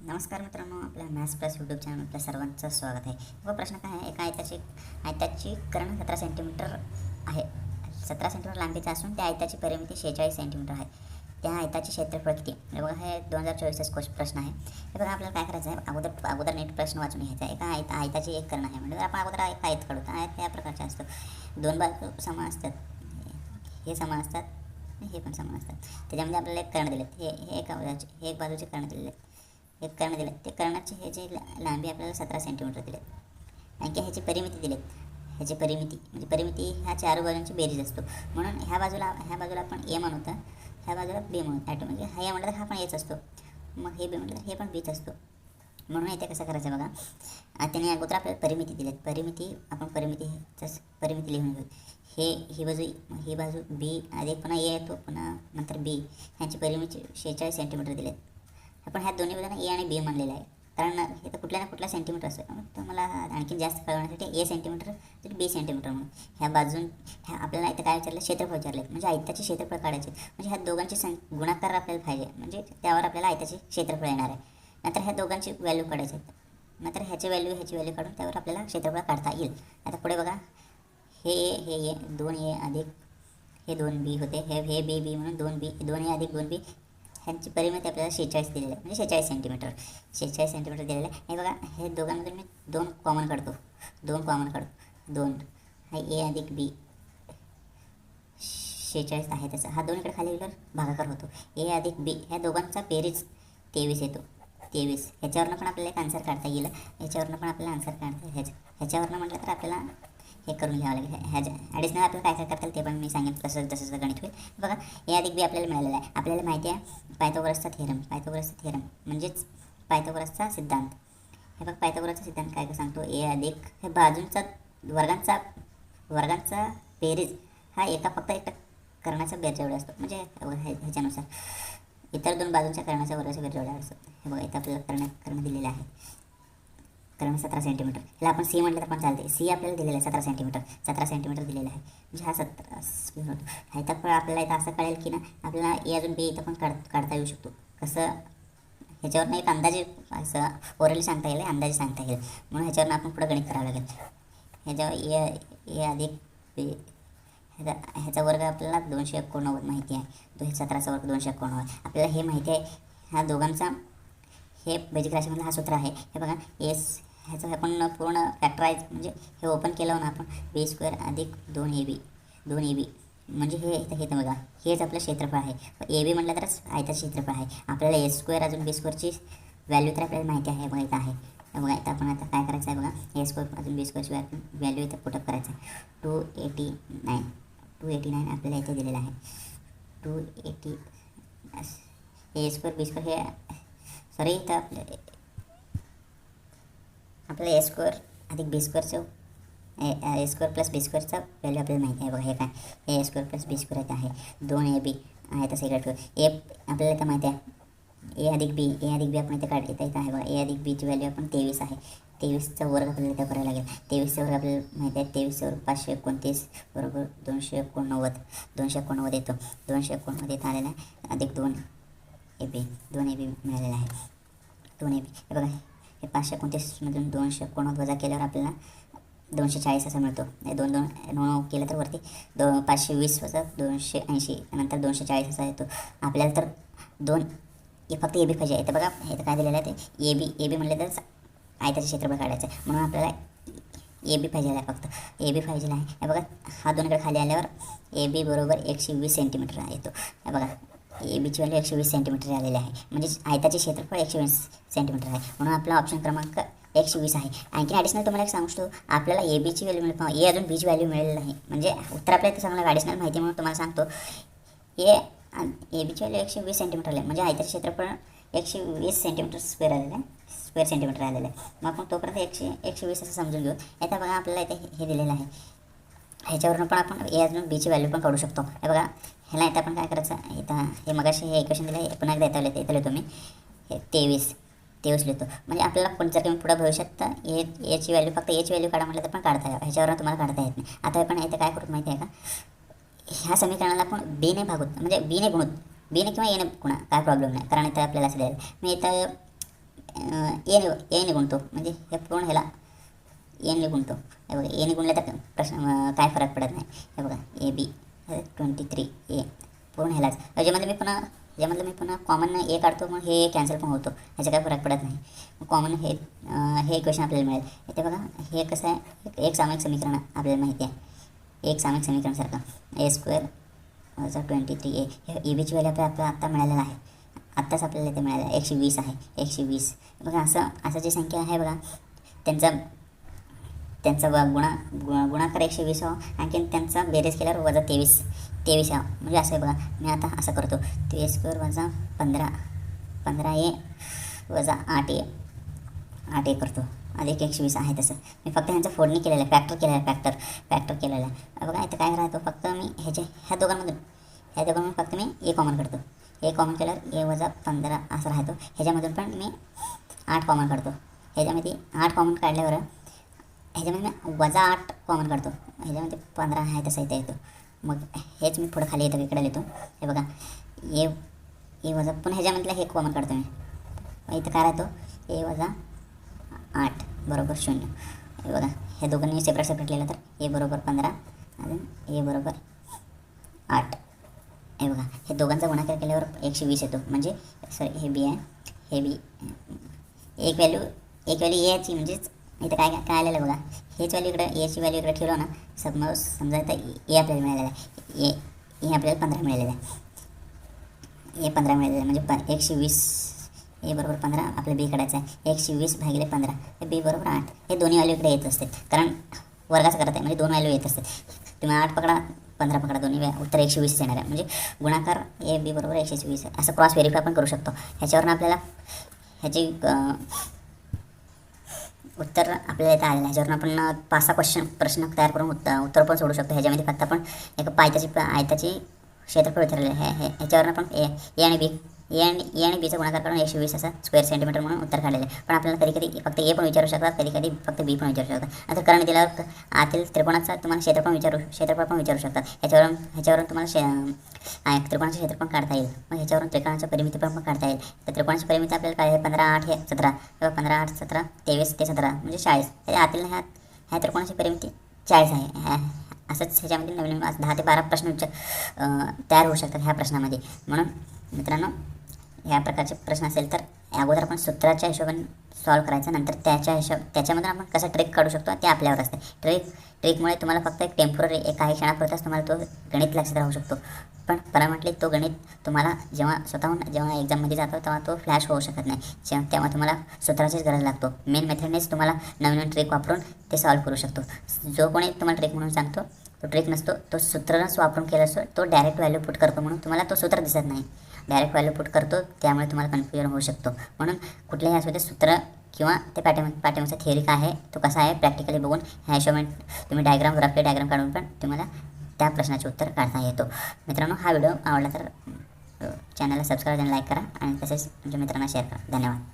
नमस्कार मित्रांनो, आपल्या मॅथ्स प्लस यूट्यूब चॅनल आपल्या सर्वांचं स्वागत आहे. व प्रश्न काय आहे, एका आयताची कर्ण 17 सेंटीमीटर आहे. 17 सेंटीमीटर लांबीचा असून त्या आयताची परिमिती 46 सेंटीमीटर आहे. त्या आयताचे क्षेत्रफळ किती? हे बघा, हे 2024चा प्रश्न आहे. हे बघा, आपल्याला काय करायचं आहे, अगोदर नीट प्रश्न वाचून घ्यायचा आहे. एका आयताची एक कर्ण आहे म्हणजे आपण अगोदर एक आयत काढू. आयत या प्रकारचे असतो, दोन बाजू समान असतात, हे समान असतात, हे पण समान असतात. त्याच्यामध्ये आपल्याला एक कर्ण दिलेत, हे एक बाजूचे कर्ण दिलेले आहेत. एक कर्ण दिले, ते कर्णाची हे जे लांबी आपल्याला 17 सेंटीमीटर दिले. आणखी ह्याची परिमिती दिलेत. ह्याची परिमिती म्हणजे परिमिती ह्या चार बाजूंची बेरीज असतो. म्हणून ह्या बाजूला आपण ए म्हणू, तर ह्या बाजूला बी म्हणू. म्हणजे हा म्हटलं तर हा पण एच असतो, मग हे बी म्हटलं तर हे पण बीच असतो. म्हणून इथे कसं करायचं बघा, त्याने अगोदर आपल्याला परिमिती दिलेत. परिमिती लिहून घेऊ. ही बाजू बी अधिक पुन्हा ए येतो, पुन्हा नंतर बी, ह्यांची परिमिती 46 सेंटीमीटर दिलेत. आपण ह्या दोन्ही बाजूंना ए आणि बी म्हणलेलं आहे, कारण हे तर कुठल्या ना कुठल्या सेंटीमीटर असतं. तर मला आणखी जास्त कळवण्यासाठी ए सेंटीमीटर तर बी सेंटीमीटर म्हणून ह्या आपल्याला इथं काय विचारलं, क्षेत्रफळ विचारले. म्हणजे आयताचे क्षेत्रफळ काढायचे. म्हणजे ह्या दोघांची गुणाकार आपल्याला पाहिजे, म्हणजे त्यावर आपल्याला आयताचे क्षेत्रफळ येणार आहे. नंतर ह्या दोघांची व्हॅल्यू काढायची. नंतर ह्याची व्हॅल्यू काढून त्यावर आपल्याला क्षेत्रफळ काढता येईल. आता पुढे बघा, हे 2a अधिक हे 2b होते, हे बी म्हणून 2a अधिक 2b, ह्यांची परिमिती आपल्याला 46 दिलेली आहे, म्हणजे 46 सेंटीमीटर दिलेलं आहे. हे बघा, हे दोघांमधून मी 2 कॉमन काढतो. 2 हा ए अधिक बी 46 आहे त्याचा, हा 2 इकडे खाली गेल्यावर भागाकार होतो. ए अधिक बी ह्या दोघांचा बेरीज 23 येतो. 23 ह्याच्यावरनं पण आपल्याला एक आन्सर काढता येईल. ह्याच्यावरनं म्हटलं तर आपल्याला हे करून घ्यावं लागेल. ॲडिशनल आपल्याला काय करता येईल ते पण मी सांगेन, जसं गणित होईल. बघा, ए अधिक बी आपल्याला मिळालेलं आहे. आपल्याला माहिती आहे पायथागोरसचा थेरम म्हणजेच पायथागोरसचा सिद्धांत. हे बघा, पायथागोरसचा सिद्धांत काय सांगतो, ए अधिक हे बाजूंचा वर्गांचा बेरीज हा फक्त एका कर्णाचा बेरीज एवढा असतो. म्हणजे ह्याच्यानुसार इतर दोन बाजूंच्या कर्णाच्या वर्गाचा बेरीज एवढा असतो. हे बघा, इथं आपल्याला कर्ण दिलेलं आहे. कर्ण 17 सेंटीमीटर. ह्याला आपण सी म्हटलं तर पण चालते. सी आपल्याला दिलेलं आहे 17 सेंटीमीटर दिलेलं आहे. म्हणजे हा 17 होतो. ह्याचा पण आपल्याला इथं असं कळेल की ना, आपल्याला ए अजून बी इथं पण काढता येऊ शकतो. कसं, ह्याच्यावरनं एक अंदाजे असं ओरली सांगता येईल, अंदाजे सांगता येईल. म्हणून ह्याच्यावरनं आपण पुढं गणित करावं लागेल. ह्याच्यावर ए अधिक बी ह्याचा वर्ग आपल्याला 289 माहिती आहे. 17चा वर्ग 289 आपल्याला हे माहिती आहे. ह्या दोघांचा हे बेजिक राशीमधलं हा सूत्र आहे. हे बघा, ह्याचं आपण पूर्ण फॅक्टराईज म्हणजे हे ओपन केलं ना आपण, b² अधिक 2ab म्हणजे हे बघा, हेच आपलं क्षेत्रफळ आहे. ए बी म्हटलं तरच आयताचं क्षेत्रफळ आहे. आपल्याला a² अजून b² व्हॅल्यू तर आपल्याला माहिती आहे. बघा, इथं आहे. बघा, इथं आपण आता काय करायचं आहे बघा, a² अजून b² व्हॅल्यू इथं पुटअप करायचं आहे. 289 आपल्याला इथे दिलेलं आहे. 280 a² b² हे इथं आपल्याला a² अधिक b²चं a² प्लस b²चा व्हॅल्यू आपल्याला माहिती आहे. बघा, हे काय a² प्लस b² आहे. 2ab आहे तसं इकडे ए आपल्याला इथं माहिती आहे. ए अधिक बी आपण इथे इथं आहे. बघा, ए अधिक बीची व्हॅल्यू आपण 23 आहे. 23चा वर्ग आपल्याला इथं करायला लागेल. 23चा वर्ग आपल्याला माहिती आहे. 23चा वर्ग 529 बरोबर 289 येतो. 289 इथं आलेला आहे. अधिक 2ab मिळालेला आहे. 2ab हे बघा, हे 529मधून 289 वजा केल्यावर आपल्याला 240 असा मिळतो. 2 केलं तर वरती 520 वजा 280 नंतर 240 असा येतो. आपल्याला तर फक्त ए बी पाहिजे. इथं बघा, इथं काय दिलेलं आहे ते ए बी म्हणले तर आयताचे क्षेत्रफळ काढायचं आहे. म्हणून आपल्याला ए बी पाहिजे आहे. फक्त ए बी पाहिजे आहे. हे बघा, हा 2 इकडे खाली आल्यावर ए बी बरोबर 120 सेंटीमीटर येतो. हे बघा, ए बीची व्हॅल्यू 120 सेंटीमीटर आलेली आहे. म्हणजे आयताचे क्षेत्रफळ 120 सेंटीमीटर आहे. म्हणून आपला ऑप्शन क्रमांक 120 आहे. आणखी ॲडिशनल तुम्हाला एक सांगू शकतो, आपल्याला ए बीची व्हॅल्यू मिळेल, ए अजून बीची व्हॅल्यू मिळेल नाही. म्हणजे उत्तर आपल्याला इथं सांगणार ॲडिशनल माहिती म्हणून तुम्हाला सांगतो. ए बीची व्हॅल्यू 120 सेंटीमीटर आले, म्हणजे आयताचे क्षेत्रफळ 120 सेंटीमीटर स्क्वेअर सेंटीमीटर आलेलं आहे. मग आपण तोपर्यंत 120 असं समजून घेऊ. आता बघा, आपल्याला इथे हे दिलेलं आहे. ह्याच्यावरून पण आपण ए अजून बीची व्हॅल्यू पण काढू शकतो. हे बघा, ह्याला इथं आपण काय करायचं, इथं हे मगाशी हे इक्वेशन दिलं आहे, पुन्हा एकदा इथं लिहितो मी. हे 23 लिहितो. म्हणजे आपल्याला पण जर पुढं भविष्यात एची व्हॅल्यू फक्त एची व्हॅल्यू काढा म्हटलं तर पण काढता येईल. ह्याच्यावरून तुम्हाला काढता येत नाही. आता आपण इथे काय करू माहिती आहे का, ह्या समीकरणाला आपण बीने भागूत, म्हणजे बीने गुणूत, बीने किंवा एने गुणा, काय प्रॉब्लेम नाही. कारण इथं आपल्याला असं द्यायला मी इथं ए ने गुणतो, म्हणजे हे पूर्ण ह्याला एने गुणतो. हे बघा एने गुणलं तर प्रश्न काय फरक पडत नाही. हे बघा AB 23 ए पूर्ण ह्यालाच. ज्यामधलं मी पुन्हा कॉमन ए काढतो, मग हे कॅन्सल पण होतो, ह्याचा काय फरक पडत नाही. कॉमन हे इक्वेशन आपल्याला मिळेल. इथे बघा हे कसं आहे, एक सामायिक समीकरण आपल्याला माहिती आहे, एक सामायिक समीकरणसारखं A² वजा 23 हे EBची व्हॅल्यू आपल्याला आत्ता मिळालेलं आहे, आत्ताच आपल्याला इथे मिळालं आहे 120 आहे, 120. बघा असं जी संख्या आहे बघा त्यांचा गुणाकार 120 व्हावा, आणखी त्यांचा बेरीज केल्यावर वजा 23 यावं. म्हणजे असं आहे बघा. मी आता असं करतो, A² वजा 15A वजा 8A करतो, अधिक 120 आहे. तसं मी फक्त ह्यांचं फोडणी केलेलं आहे, फॅक्टर केलेलं आहे. बघा इथं काय राहतो, फक्त मी ह्या दोघांमधून फक्त मी ए कॉमन काढतो. ए कॉमन केल्यावर ए वजा 15 असं राहतो. ह्याच्यामधून पण मी 8 कॉमन काढतो. ह्याच्यामध्ये 8 कॉमन काढल्यावर ह्याच्यामध्ये मी वजा 8 कॉमन काढतो. ह्याच्यामध्ये 15 आहे तसं इथे येतो. मग हेच मी पुढं खाली इकडे लिहितो. हे बघा ए वजा पुन्हा ह्याच्यामधलं हे कॉमन काढतो मी. इथं काय राहतो, ए वजा 8 बरोबर 0. हे बघा हे दोघांनी सेपरेट लिहिलं तर ए बरोबर 15 आणि ए बरोबर 8. हे बघा हे दोघांचा गुणाकार केल्यावर 120 येतो. म्हणजे सॉरी हे बी आहे, हे बी एक व्हॅल्यू एची, म्हणजेच इथं काय आलेलं आहे बघा, हेच व्हॅल्यू इकडं एची व्हॅल्यू इकडे ठेवलं ना, समजा इथं ए आपल्याला मिळालेलं आहे, ए आपल्याला 15 मिळालेलं आहे, ए 15 मिळालेलं आहे. म्हणजे 120 ए बरोबर 15 आपलं बी काढायचं आहे. 120 भागिले 15 हे बी बरोबर 8. हे दोन्ही व्हॅल्यू इकडे येत असते, कारण वर्गाचं करत आहे म्हणजे दोन व्हॅल्यू येत असते. तुम्ही 8 पकडा 15 पकडा, दोन्ही उत्तर 120 येणार आहे. म्हणजे गुणाकार ए बी बरोबर 120 असं क्रॉस व्हेरीफाय पण करू शकतो. ह्याच्यावरून आपल्याला ह्याची उत्तर आपल्याला इथं आलेलं आहे. ह्याच्यावरून आपण 5-6 प्रश्न तयार करून उत्तर पण सोडू शकतो. ह्याच्यामध्ये फक्त आपण एक आयताची क्षेत्रफळ विचारलेलं आहे. ह्याच्यावरून आपण ए आणि बीचा गुणाकार करून 120 असा स्क्वेअर सेंटीमीटर म्हणून उत्तर काढलेलं आहे. पण आपल्याला कधी फक्त ए पण विचारू शकतात, कधी फक्त बी पण विचारू शकतात. नंतर कर्ण दिल्यावर आतील त्रिकोणाचा तुम्हाला क्षेत्रफळ पण विचारू शकतात. ह्याच्यावरून तुम्हाला त्रिकोणाचं क्षेत्रफळ काढता येईल. मग ह्याच्यावरून त्रिकोणाचं परिमिती पण काढता येईल. तर त्रिकोणाची परिमिती आपल्याला काय आहे, 15, 8 हे 17 किंवा 15, 8, 17, 23 ते 17 म्हणजे 40. त्याच्या आतील ह्या त्रिकोणाची परिमिती 40 आहे. असंच ह्याच्यामध्ये नवीन 10 ते 12 प्रश्न तयार होऊ शकतात ह्या प्रश्नामध्ये. म्हणून मित्रांनो ह्या प्रकारचे प्रश्न असेल तर अगोदर आपण सूत्राच्या हिशोबाने सॉल्व करायचं, नंतर त्याच्यामधून आपण कसं ट्रिक काढू शकतो ते आपल्यावर असते. ट्रिकमुळे तुम्हाला फक्त एक टेम्पोररी काही क्षणापुरताच तुम्हाला तो गणित लक्षात राहू शकतो. पण परमनंटली तो गणित तुम्हाला जेव्हा एक्झाममध्ये जातो तेव्हा तो फ्लॅश होऊ शकत नाही. तेव्हा तुम्हाला सूत्राचीच गरज लागतो. मेन मेथडनेच तुम्हाला नवीन ट्रिक वापरून ते सॉल्व करू शकतो. जो कोणी तुम्हाला ट्रिक म्हणून सांगतो तो ट्रिक नसतो, तो सूत्रच वापरून केला असतो. तो डायरेक्ट व्हॅल्यू पुट करतो म्हणून तुम्हाला तो सूत्र दिसत नाही, डायरेक्ट व्हॅल्यू पुट करतो, त्यामुळे तुम्हाला कन्फ्युजन होऊ शकतो. म्हणून कुठल्याही असू दे सूत्र किंवा ते पाठीमागचा थिअरी काय आहे तो कसा आहे प्रॅक्टिकली बघून ह्या हिशोबाने तुम्ही रफली डायग्राम काढून पण तुम्हाला त्या प्रश्नाचे उत्तर काढता येतो. मित्रांनो हा व्हिडिओ आवडला तर चॅनलला सबस्क्राईब आणि लाईक करा आणि तसेच तुमच्या मित्रांना शेअर करा. धन्यवाद.